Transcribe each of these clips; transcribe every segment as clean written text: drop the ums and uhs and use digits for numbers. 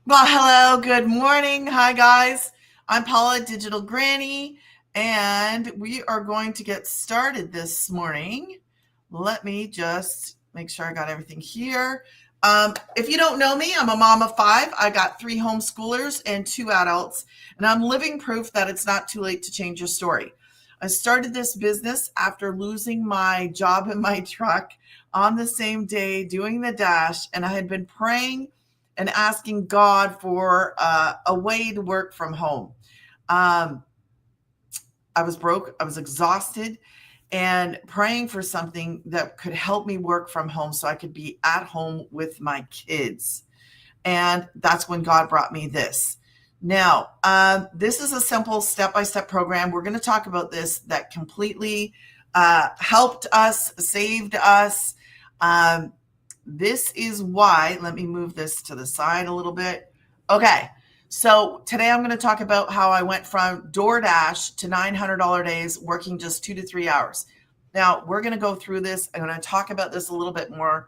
Well, hello, good morning. Hi, guys. I'm Paula, Digital Granny, and we are going to get started this morning. Let me just make sure I got everything here. If you don't know me, I'm a mom of five. I got three homeschoolers and two adults, and I'm living proof that it's not too late to change your story. I started this business after losing my job in my truck on the same day doing the dash, and I had been praying and asking God for a way to work from home. Um, I was broke, I was exhausted, and praying for something that could help me work from home so I could be at home with my kids. And that's when God brought me this. Now, this is a simple step by step program. We're going to talk about this that completely helped us, saved us. This is why, let me move this to the side a little bit. Okay, so today I'm going to talk about how I went from DoorDash to $900 days working just 2 to 3 hours. Now, we're going to go through this. I'm going to talk about this a little bit more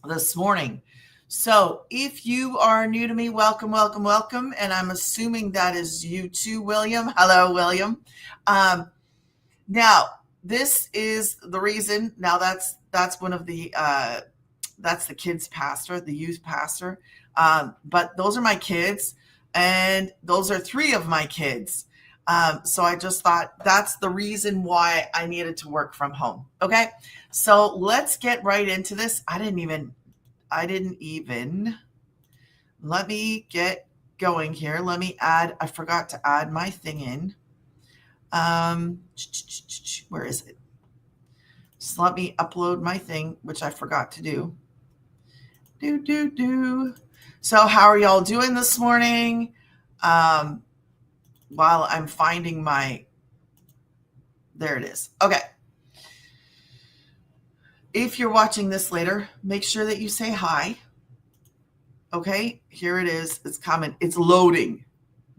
this morning. So if you are new to me, welcome, welcome, welcome. And I'm assuming that is you too, William. Hello, William. Now, this is the reason. Now, that's one of the that's the kids pastor, the youth pastor. But those are my kids, and those are three of my kids. So I just thought that's the reason why I needed to work from home. Okay, so let's get right into this. I didn't even. Let me get going here. Let me add. I forgot to add my thing in. Where is it? So let me upload my thing, which I forgot to do. So how are y'all doing this morning? While I'm finding there it is. Okay. If you're watching this later, make sure that you say hi. Okay, here it is. It's coming. It's loading.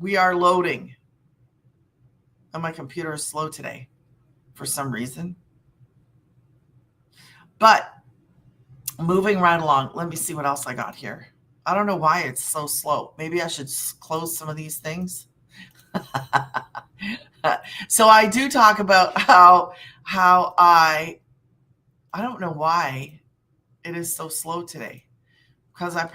We are loading. And my computer is slow today for some reason. But moving right along, let me see what else I got here. I don't know why it's so slow. Maybe I should close some of these things. So I do talk about how I don't know why it is so slow today, because I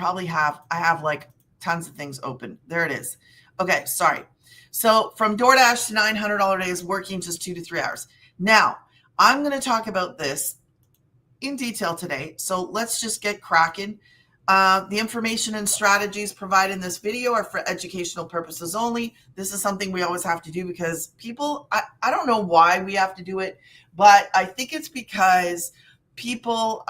have like tons of things open. There it is. Okay, sorry. So from DoorDash to $900 days working just 2 to 3 hours. Now, I'm going to talk about this in detail today. So let's just get cracking. The information and strategies provided in this video are for educational purposes only. This is something we always have to do because people, I don't know why we have to do it, but I think it's because people,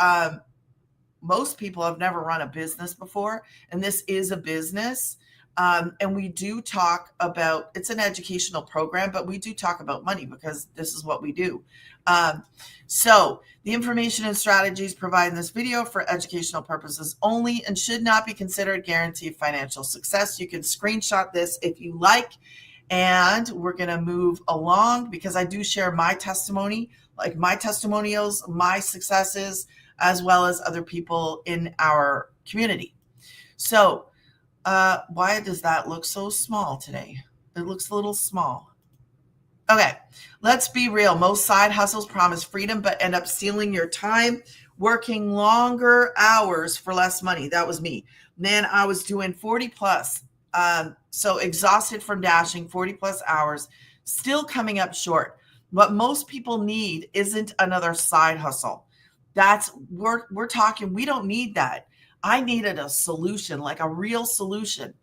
most people have never run a business before, and this is a business. And we do talk about, it's an educational program, but we do talk about money because this is what we do. So the information and strategies provided in this video for educational purposes only and should not be considered guaranteed financial success. You can screenshot this if you like, and we're going to move along because I do share my testimony, like my testimonials, my successes, as well as other people in our community. So why does that look so small today? It looks a little small. Okay, let's be real. Most side hustles promise freedom, but end up stealing your time, working longer hours for less money. That was me. Man, I was doing 40 plus. So exhausted from dashing 40 plus hours, still coming up short. What most people need isn't another side hustle. We're talking, we don't need that. I needed a solution, like a real solution.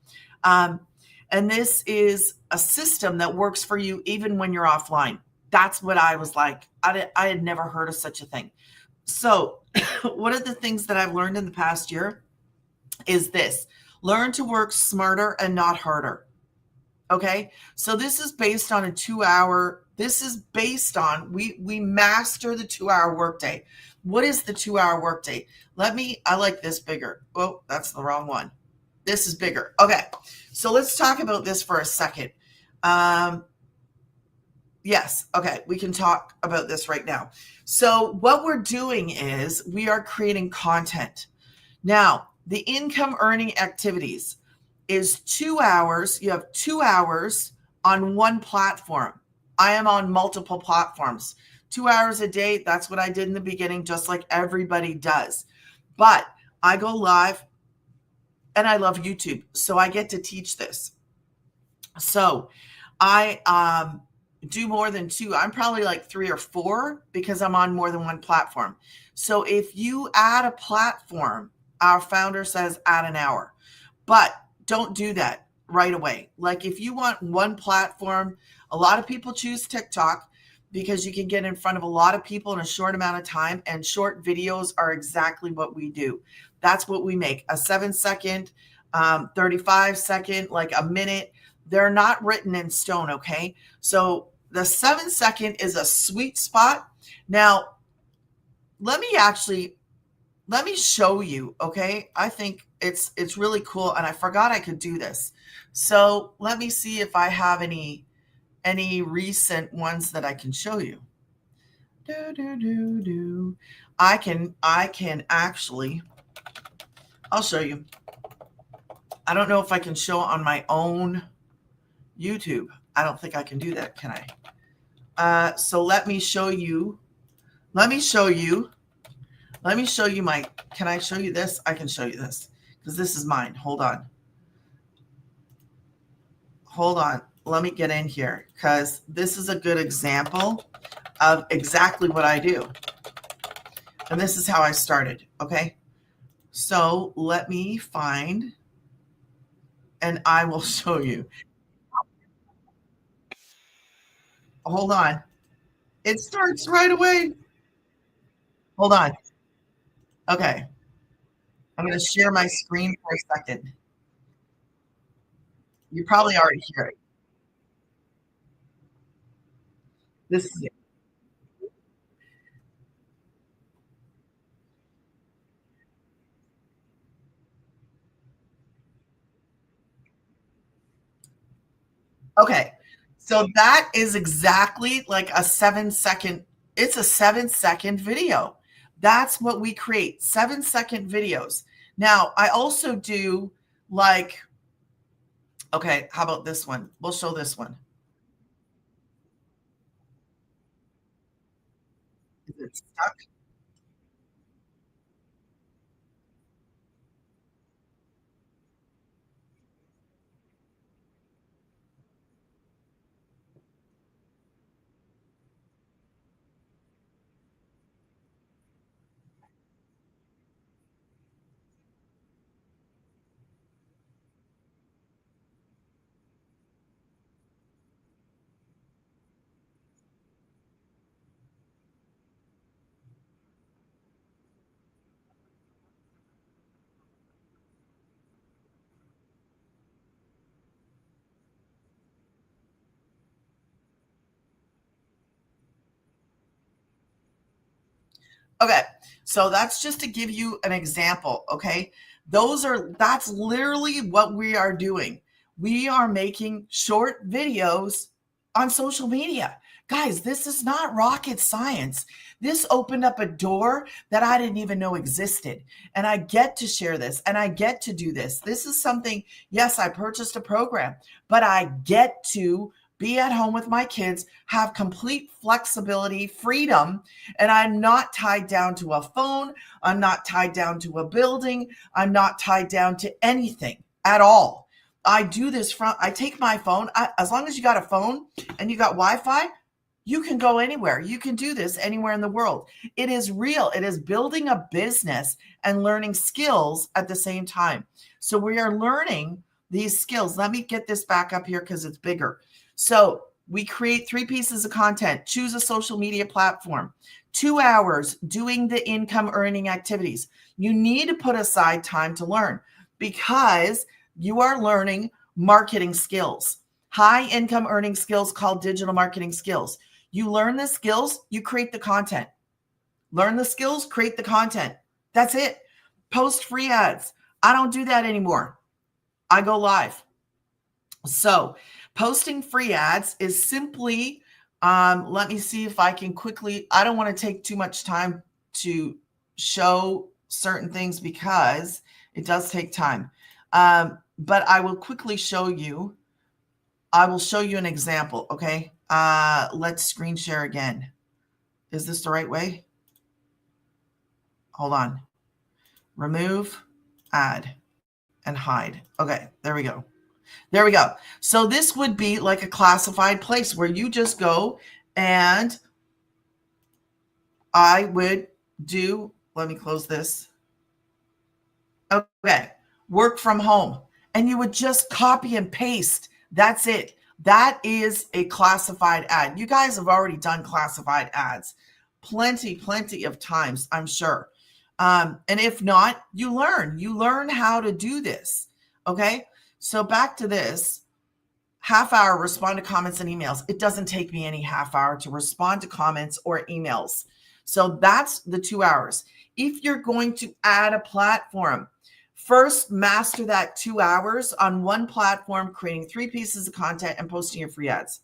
And this is a system that works for you even when you're offline. That's what I was like. I had never heard of such a thing. So one of the things that I've learned in the past year is this: learn to work smarter and not harder. Okay. So this is based on we master the 2-hour workday. What is the 2-hour workday? I like this bigger. Oh, that's the wrong one. This is bigger. Okay. So let's talk about this for a second. Yes. Okay. We can talk about this right now. So what we're doing is we are creating content. Now, the income earning activities. is 2 hours. You have 2 hours on one platform. I am on multiple platforms. 2 hours a day. That's what I did in the beginning, just like everybody does. But I go live and I love YouTube. So I get to teach this. So I do more than two. I'm probably like three or four because I'm on more than one platform. So if you add a platform, our founder says add an hour, but don't do that right away. Like if you want one platform, a lot of people choose TikTok because you can get in front of a lot of people in a short amount of time, and short videos are exactly what we do. That's what we make. A 7 second, 35 second, like a minute. They're not written in stone, okay? So the 7 second is a sweet spot. Now, let me show you, okay? I think it's really cool, and I forgot I could do this. So let me see if I have any recent ones that I can show you. I can actually, I'll show you. I don't know if I can show it on my own YouTube. I don't think I can do that, can I? So let me show you. Let me show you my, can I show you this? I can show you this because this is mine. Hold on. Hold on. Let me get in here because this is a good example of exactly what I do. And this is how I started, okay? So let me find, and I will show you. Hold on. It starts right away. Hold on. Okay. I'm going to share my screen for a second. You probably already hear it. This is it. Okay. So that is exactly like a 7 second, it's a 7 second video. That's what we create, 7 second videos. Now, I also do like, okay, how about this one? We'll show this one. Is it stuck? Okay, so that's just to give you an example, okay? That's literally what we are doing. We are making short videos on social media. Guys, this is not rocket science. This opened up a door that I didn't even know existed. And I get to share this and I get to do this. This is something, yes, I purchased a program, but I get to be at home with my kids, have complete flexibility, freedom, and I'm not tied down to a phone. I'm not tied down to a building. I'm not tied down to anything at all. I do this from, I take my phone. As long as you got a phone and you got Wi-Fi, you can go anywhere. You can do this anywhere in the world. It is real. It is building a business and learning skills at the same time. So we are learning these skills. Let me get this back up here because it's bigger. So we create 3 pieces of content. Choose a social media platform. 2 hours doing the income earning activities. You need to put aside time to learn because you are learning marketing skills, high income earning skills called digital marketing skills. You learn the skills, you create the content. Learn the skills, create the content. That's it. Post free ads. I don't do that anymore. I go live. So posting free ads is simply, let me see if I can quickly, I don't want to take too much time to show certain things because it does take time. But I will quickly show you. I will show you an example. Okay. Let's screen share again. Is this the right way? Hold on. Remove, add, and hide. Okay. There we go. There we go. So this would be like a classified place where you just go, and I would do, let me close this. Okay. Work from home. And you would just copy and paste. That's it. That is a classified ad. You guys have already done classified ads plenty of times, I'm sure. And if not, you learn how to do this. Okay. So back to this half hour, respond to comments and emails. It doesn't take me any half hour to respond to comments or emails. So that's the 2 hours. If you're going to add a platform, first master that 2 hours on one platform, creating 3 pieces of content and posting your free ads.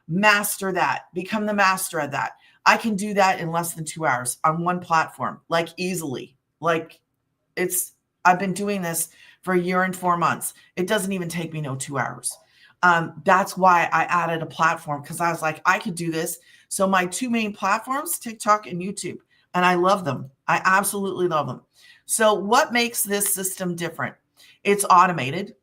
Master that. Become the master of that. I can do that in less than 2 hours on one platform, like easily. Like I've been doing this for 1 year and 4 months. It doesn't even take me 2 hours. That's why I added a platform, because I was like, I could do this. So my 2 main platforms, TikTok and YouTube, and I love them. I absolutely love them. So what makes this system different? It's automated,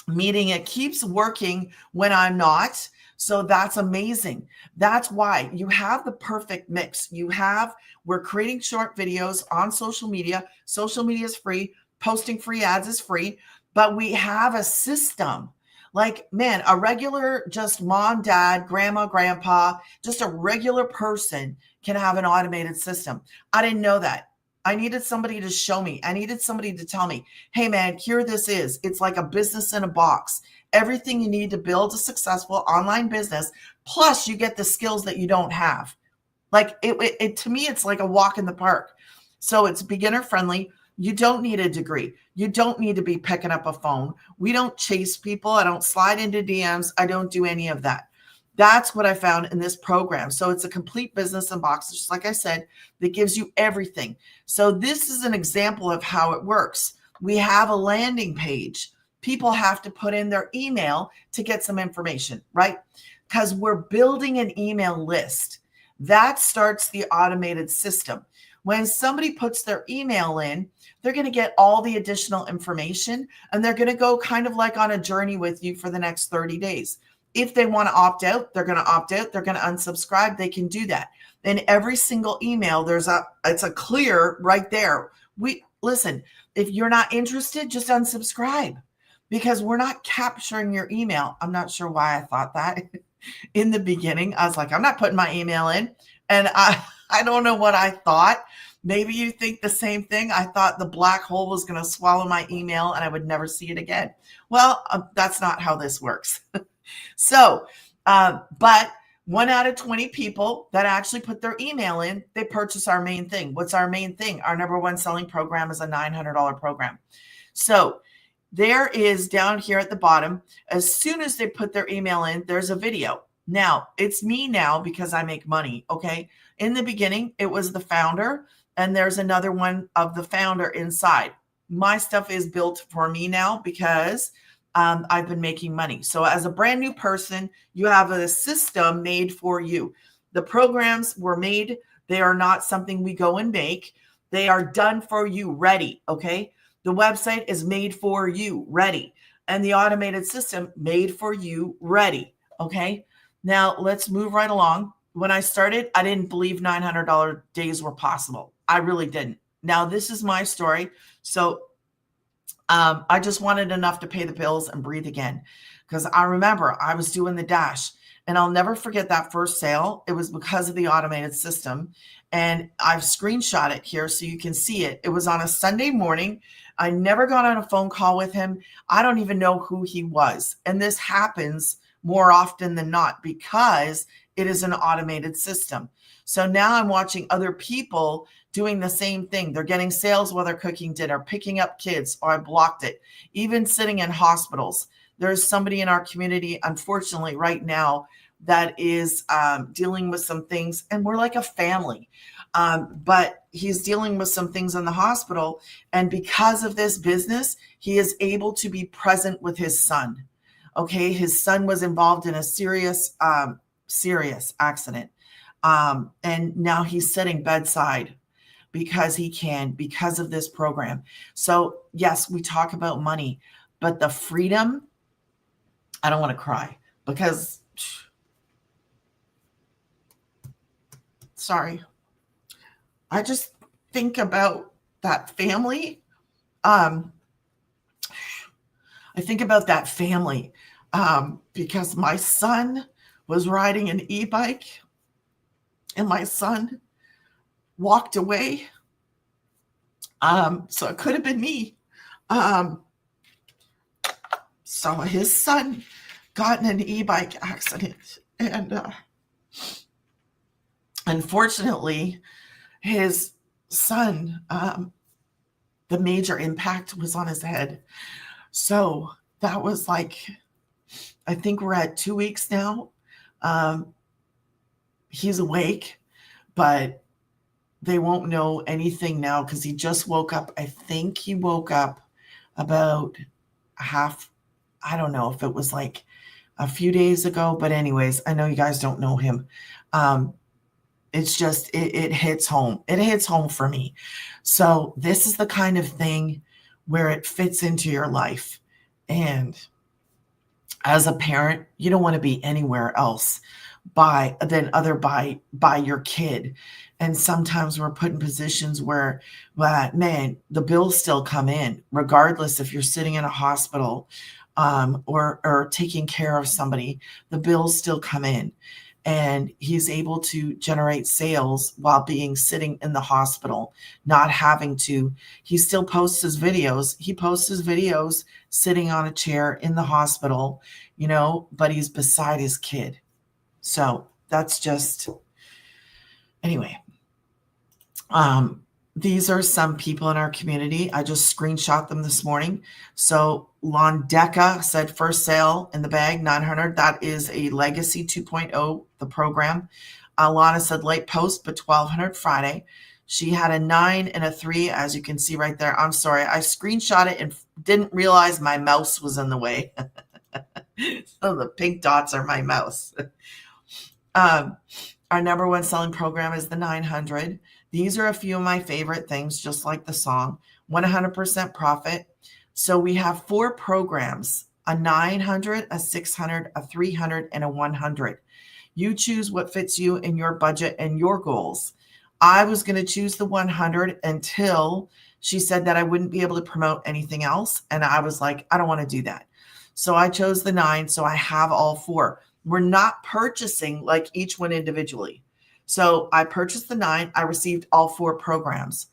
meaning it keeps working when I'm not. So that's amazing. That's why you have the perfect mix. We're creating short videos on social media. Social media is free. Posting free ads is free, but we have a system. Like, man, a regular, just mom, dad, grandma, grandpa, just a regular person can have an automated system. I didn't know that. I needed somebody to show me. I needed somebody to tell me, hey, man, here this is. It's like a business in a box. Everything you need to build a successful online business, plus you get the skills that you don't have. Like it to me, it's like a walk in the park. So it's beginner friendly. You don't need a degree. You don't need to be picking up a phone. We don't chase people. I don't slide into DMs. I don't do any of that. That's what I found in this program. So it's a complete business in box, just like I said, that gives you everything. So this is an example of how it works. We have a landing page. People have to put in their email to get some information, right? Because we're building an email list. That starts the automated system. When somebody puts their email in, they're going to get all the additional information, and they're going to go kind of like on a journey with you for the next 30 days. If they want to opt out, they're going to opt out. They're going to unsubscribe. They can do that. In every single email, it's a clear right there. Listen, if you're not interested, just unsubscribe, because we're not capturing your email. I'm not sure why I thought that in the beginning. I was like, I'm not putting my email in. And I don't know what I thought. Maybe you think the same thing. I thought the black hole was going to swallow my email and I would never see it again. Well, that's not how this works. So, but 1 out of 20 people that actually put their email in, they purchase our main thing. What's our main thing? Our number one selling program is a $900 program. So there is down here at the bottom, as soon as they put their email in, there's a video. Now, it's me now because I make money, okay? In the beginning, it was the founder, and there's another one of the founder inside. My stuff is built for me now because I've been making money. So as a brand new person, you have a system made for you. The programs were made. They are not something we go and make. They are done for you, ready, okay? The website is made for you, ready. And the automated system made for you, ready, okay? Now, let's move right along. When I started, I didn't believe $900 days were possible. I really didn't. Now, this is my story. So I just wanted enough to pay the bills and breathe again, because I remember I was doing the dash, and I'll never forget that first sale. It was because of the automated system, and I've screenshot it here so you can see it. It was on a Sunday morning. I never got on a phone call with him. I don't even know who he was. And this happens more often than not because it is an automated system. So now I'm watching other people doing the same thing. They're getting sales while they're cooking dinner, picking up kids, or I blocked it. Even sitting in hospitals. There's somebody in our community, unfortunately, right now that is dealing with some things, and we're like a family. But he's dealing with some things in the hospital. And because of this business, he is able to be present with his son. Okay. His son was involved in a serious accident. And now he's sitting bedside because because of this program. So yes, we talk about money, but the freedom, I don't want to cry because, sorry, I just think about that family. I think about that family because my son was riding an e-bike and my son walked away. So it could have been me. So his son got in an e-bike accident, and unfortunately, his son, the major impact was on his head. So that was like, I think we're at 2 weeks now. He's awake, but they won't know anything now because he just woke up. I think he woke up about I don't know if it was like a few days ago, but anyways, I know you guys don't know him. It's just, it hits home. It hits home for me. So this is the kind of thing where it fits into your life. And as a parent, you don't want to be anywhere else by your kid. And sometimes we're put in positions where, man, the bills still come in, regardless if you're sitting in a hospital or taking care of somebody, the bills still come in. And he's able to generate sales while sitting in the hospital, not having to. He still posts his videos. He posts his videos sitting on a chair in the hospital, but he's beside his kid. So that's just, anyway. These are some people in our community. I just screenshot them this morning. So Londeca said first sale in the bag, 900. That is a Legacy 2.0, the program. Alana said late post, but 1,200 Friday. She had a 9 and a 3, as you can see right there. I'm sorry. I screenshot it and didn't realize my mouse was in the way. So the pink dots are my mouse. Our number one selling program is the 900. These are a few of my favorite things, just like the song. 100% profit. So we have 4 programs, a 900, a 600, a 300, and a 100. You choose what fits you in your budget and your goals. I was going to choose the 100 until she said that I wouldn't be able to promote anything else. And I was like, I don't want to do that. So I chose the 9. So I have all 4. We're not purchasing like each one individually. So I purchased the 9. I received all 4 programs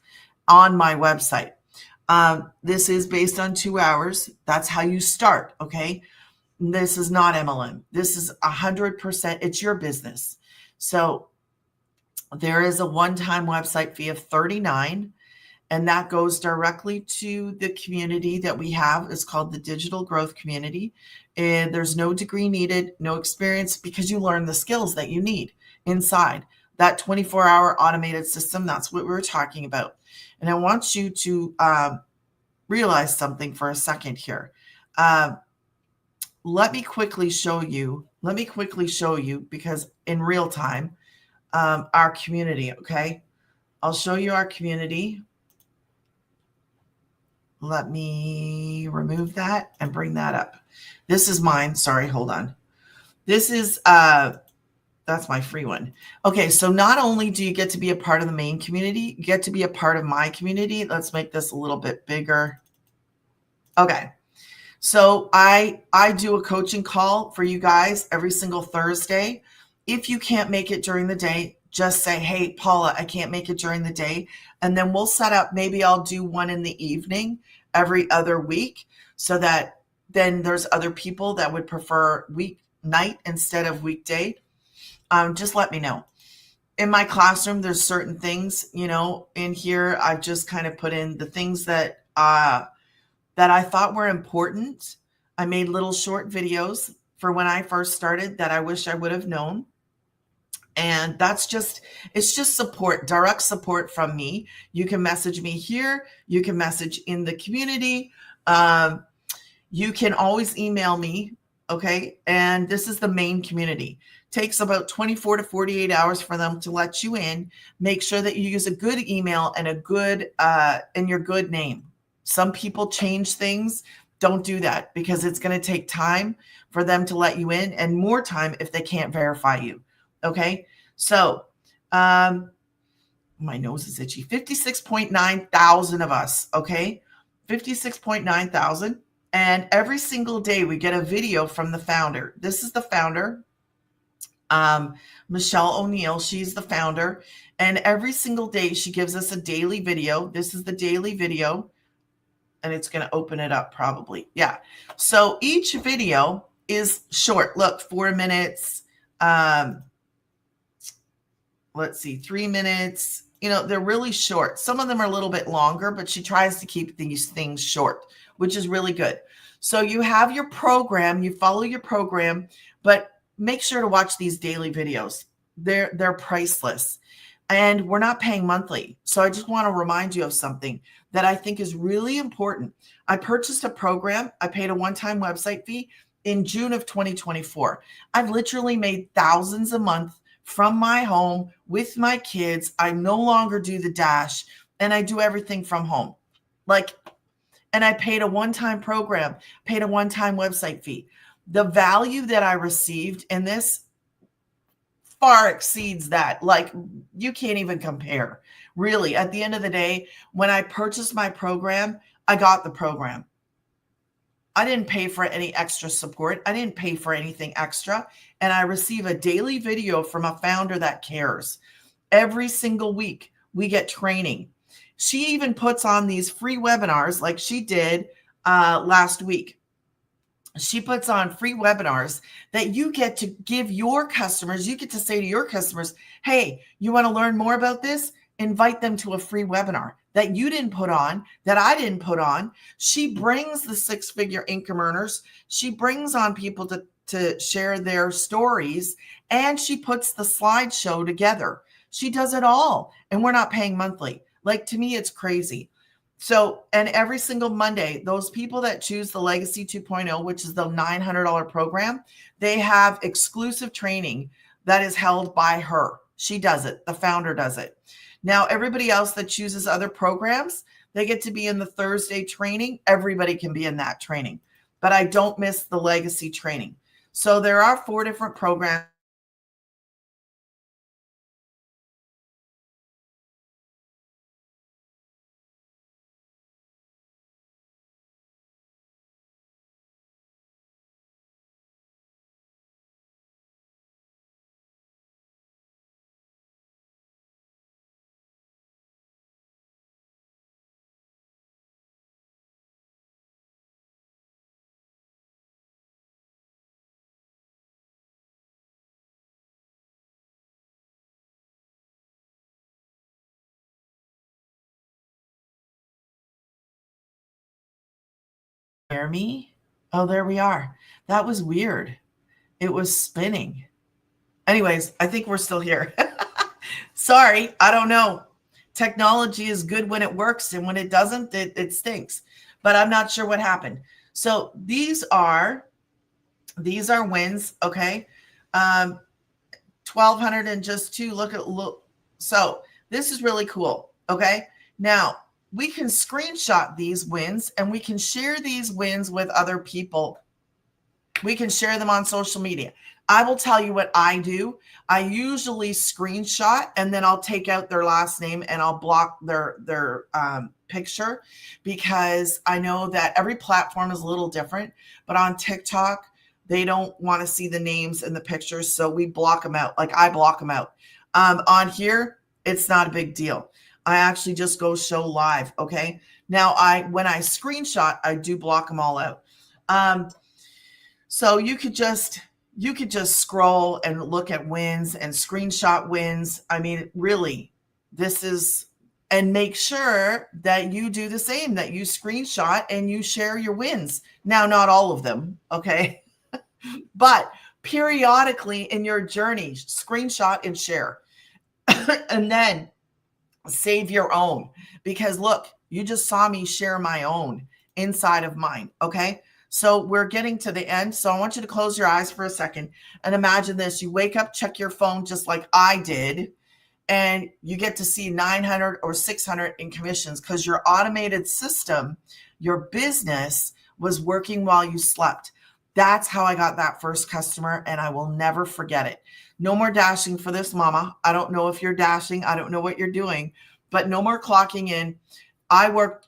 on my website. This is based on 2 hours. That's how you start. Okay. This is not MLM. This is 100%. It's your business. So there is a one-time website fee of $39, and that goes directly to the community that we have. It's called the Digital Growth Community. And there's no degree needed, no experience, because you learn the skills that you need inside that 24-hour automated system. That's what we were talking about. And I want you to realize something for a second here. Let me quickly show you, because in real time, our community, okay? I'll show you our community. Let me remove that and bring that up. This is mine. Sorry, hold on. This is, that's my free one. Okay, so not only do you get to be a part of the main community, you get to be a part of my community. Let's make this a little bit bigger. Okay, so I do a coaching call for you guys every single Thursday. If you can't make it during the day, just say, hey, Paula, I can't make it during the day. And then we'll set up, maybe I'll do one in the evening every other week, so that then there's other people that would prefer weeknight instead of weekday. Just let me know. In my classroom, there's certain things, in here, I've just kind of put in the things that I thought were important. I made little short videos for when I first started that I wish I would have known. And it's just support, direct support from me. You can message me here. You can message in the community. Um, you can always email me. Okay. And this is the main community. Takes about 24 to 48 hours for them to let you in. Make sure that you use a good email and and your good name. Some people change things. Don't do that because it's going to take time for them to let you in and more time if they can't verify you. Okay. So, my nose is itchy. 56.9 thousand of us. Okay. 56.9 thousand. And every single day we get a video from the founder. This is the founder, Michelle O'Neill. She's the founder. And every single day she gives us a daily video. This is the daily video. And it's going to open it up probably. Yeah. So each video is short. Look, 4 minutes. Let's see, 3 minutes. You know, they're really short. Some of them are a little bit longer, but she tries to keep these things short, which is really good. So you have your program, you follow your program, but make sure to watch these daily videos. They're priceless. And we're not paying monthly. So I just want to remind you of something that I think is really important. I purchased a program. I paid a one-time website fee in June of 2024. I've literally made thousands a month from my home with my kids. I no longer do the dash and I do everything from home. And I paid a one-time program, paid a one-time website fee. The value that I received in this far exceeds that. Like, you can't even compare. Really, at the end of the day, when I purchased my program, I got the program. I didn't pay for any extra support. I didn't pay for anything extra. And I receive a daily video from a founder that cares. Every single week, we get training. She even puts on these free webinars like she did last week. She puts on free webinars that you get to give your customers. You get to say to your customers, hey, you want to learn more about this? Invite them to a free webinar that you didn't put on, that I didn't put on. She brings the six-figure income earners. She brings on people to share their stories, and she puts the slideshow together. She does it all, and we're not paying monthly. Like, to me, it's crazy. So, and every single Monday, those people that choose the Legacy 2.0, which is the $900 program, they have exclusive training that is held by her. She does it. The founder does it. Now, everybody else that chooses other programs, they get to be in the Thursday training. Everybody can be in that training, but I don't miss the Legacy training. So there are 4 different programs. Hear me? Oh, there we are. That was weird. It was spinning. Anyways, I think we're still here. Sorry, I don't know. Technology is good when it works, and when it doesn't, it stinks. But I'm not sure what happened. So these are wins, okay? 1,200 and just 2. Look. So this is really cool, okay? Now, we can screenshot these wins, and we can share these wins with other people. We can share them on social media. I will tell you what I do. I usually screenshot, and then I'll take out their last name and I'll block their picture, because I know that every platform is a little different. But on TikTok, they don't want to see the names and the pictures, so we block them out. Like, I block them out. On here, it's not a big deal. I actually just go show live. Okay. Now, when I screenshot, I do block them all out. So you could just scroll and look at wins and screenshot wins. I mean, really, and make sure that you do the same, that you screenshot and you share your wins. Now, not all of them, okay? But periodically in your journey, screenshot and share. And then save your own, because look, you just saw me share my own inside of mine. Okay. So we're getting to the end. So I want you to close your eyes for a second and imagine this. You wake up, check your phone just like I did, and you get to see 900 or 600 in commissions because your automated system, your business was working while you slept. That's how I got that first customer, and I will never forget it. No more dashing for this mama. I don't know if you're dashing. I don't know what you're doing, but no more clocking in. I work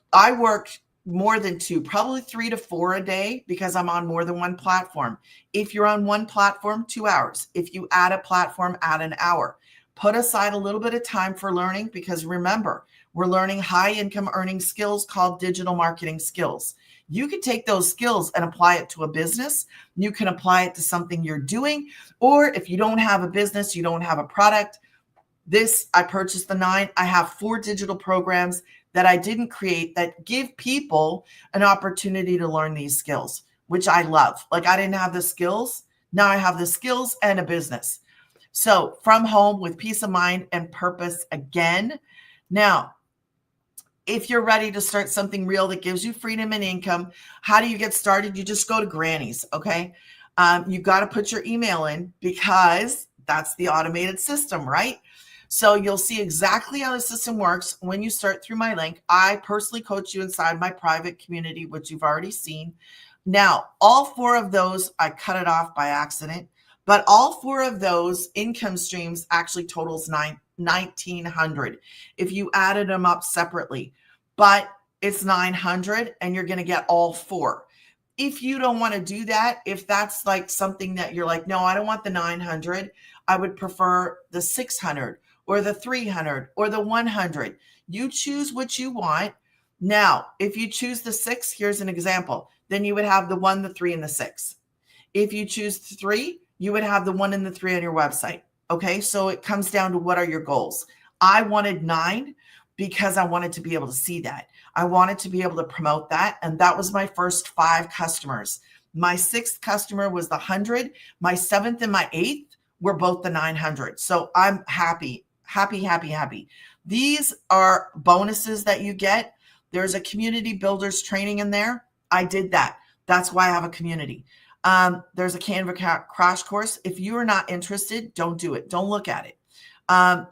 more than 2, probably 3 to 4 a day because I'm on more than one platform. If you're on one platform, 2 hours. If you add a platform, add an hour. Put aside a little bit of time for learning, because remember, we're learning high income earning skills called digital marketing skills. You can take those skills and apply it to a business. You can apply it to something you're doing. Or if you don't have a business, you don't have a product. I purchased the 9. I have 4 digital programs that I didn't create that give people an opportunity to learn these skills, which I love. Like, I didn't have the skills. Now I have the skills and a business. So from home with peace of mind and purpose again. Now, if you're ready to start something real that gives you freedom and income, how do you get started? You just go to Granny's, okay? You got to put your email in because that's the automated system, right? So you'll see exactly how the system works when you start through my link. I personally coach you inside my private community, which you've already seen. Now, all 4 of those, I cut it off by accident, but all 4 of those income streams actually totals 1,900 if you added them up separately, but it's 900 and you're going to get all 4. If you don't want to do that, if that's like something that you're like, no, I don't want the 900, I would prefer the 600 or the 300 or the 100. You choose what you want. Now, if you choose the 6, here's an example. Then you would have the 1, the 3, and the 6. If you choose 3, you would have the 1 and the 3 on your website. Okay, so it comes down to what are your goals. I wanted 9 because I wanted to be able to see that. I wanted to be able to promote that. And that was my first 5 customers. My 6th customer was the 100. My 7th and my 8th were both the 900. So I'm happy. These are bonuses that you get. There's a community builders training in there. I did that. That's why I have a community. There's a Canva crash course. If you are not interested, don't do it. Don't look at it.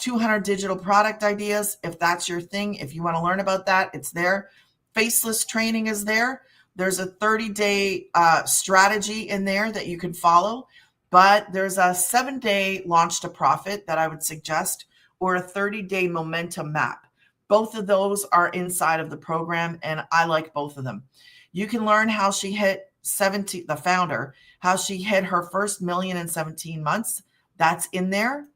200 digital product ideas. If that's your thing, if you want to learn about that, it's there. Faceless training is there. There's a 30-day strategy in there that you can follow, but there's a 7-day launch to profit that I would suggest, or a 30-day momentum map. Both of those are inside of the program, and I like both of them. You can learn how she hit 17, the founder, how she hit her first million in 17 months. That's in there.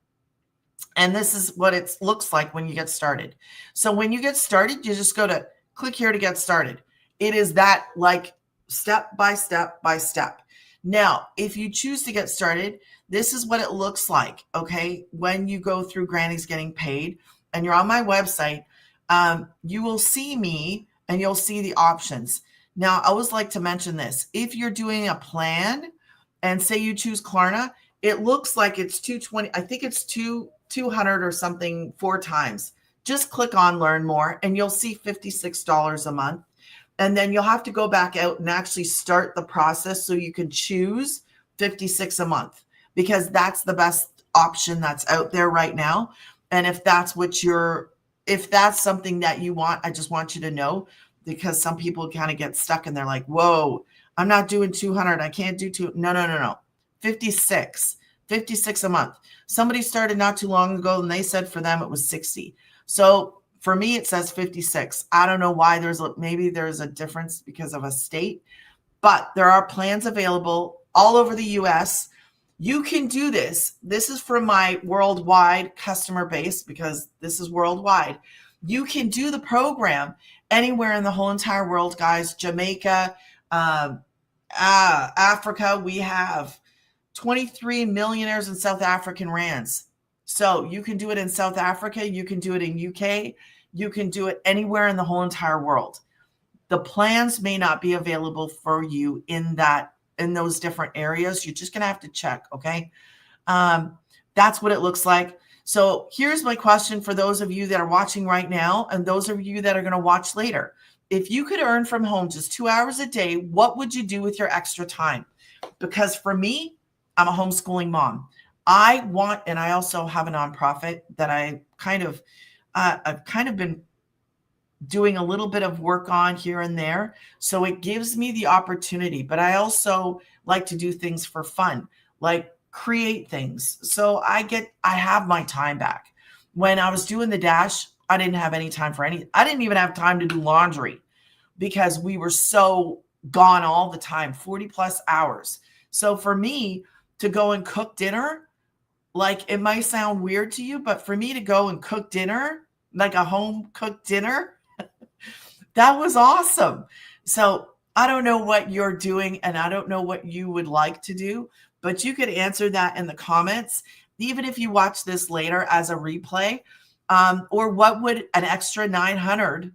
And this is what it looks like when you get started. So when you get started, you just go to click here to get started. It is that like step by step by step. Now, if you choose to get started, this is what it looks like. Okay. When you go through Granny's Getting Paid and you're on my website, you will see me and you'll see the options. Now, I always like to mention this. If you're doing a plan and say you choose Klarna, it looks like it's 220. I think it's 200 or something 4 times. Just click on Learn More and you'll see $56 a month. And then you'll have to go back out and actually start the process so you can choose $56 a month, because that's the best option that's out there right now. And if that's something that you want, I just want you to know, because some people kind of get stuck and they're like, whoa, I'm not doing 200. I can't do No. 56 a month. Somebody started not too long ago and they said for them it was 60. So for me, it says 56. I don't know why. Maybe there's a difference because of a state, but there are plans available all over the US. You can do this. This is for my worldwide customer base, because this is worldwide. You can do the program anywhere in the whole entire world, guys. Jamaica, Africa. We have 23 millionaires in South African rands. So you can do it in South Africa. You can do it in UK. You can do it anywhere in the whole entire world. The plans may not be available for you in that in those different areas. You're just going to have to check. Okay. That's what it looks like. So here's my question for those of you that are watching right now and those of you that are going to watch later. If you could earn from home just 2 hours a day, what would you do with your extra time? Because for me, I'm a homeschooling mom. And I also have a nonprofit that I've kind of been doing a little bit of work on here and there. So it gives me the opportunity, but I also like to do things for fun, like create things. So I have my time back. When I was doing the Dash, I didn't have any time for I didn't even have time to do laundry because we were so gone all the time, 40 plus hours. So for me to go and cook dinner, like it might sound weird to you, but for me to go and cook dinner, like a home cooked dinner, that was awesome. So I don't know what you're doing and I don't know what you would like to do, but you could answer that in the comments, even if you watch this later as a replay. Or what would an extra 900,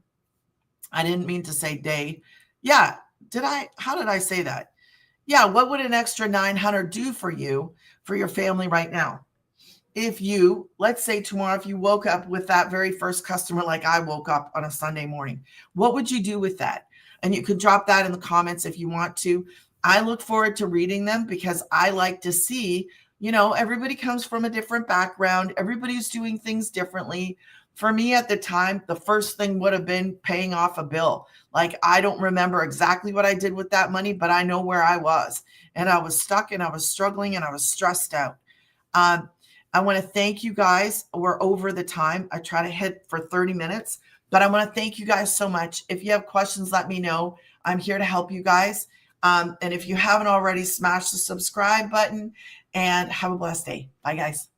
I didn't mean to say day. Yeah. How did I say that? Yeah. What would an extra 900 do for you, for your family right now? If you, let's say tomorrow, if you woke up with that very first customer, like I woke up on a Sunday morning, what would you do with that? And you could drop that in the comments if you want to. I look forward to reading them because I like to see, everybody comes from a different background. Everybody's doing things differently. For me at the time, the first thing would have been paying off a bill. Like, I don't remember exactly what I did with that money, but I know where I was. And I was stuck and I was struggling and I was stressed out. I want to thank you guys. We're over the time. I try to hit for 30 minutes, but I want to thank you guys so much. If you have questions, let me know. I'm here to help you guys. And if you haven't already, smash the subscribe button and have a blessed day. Bye, guys.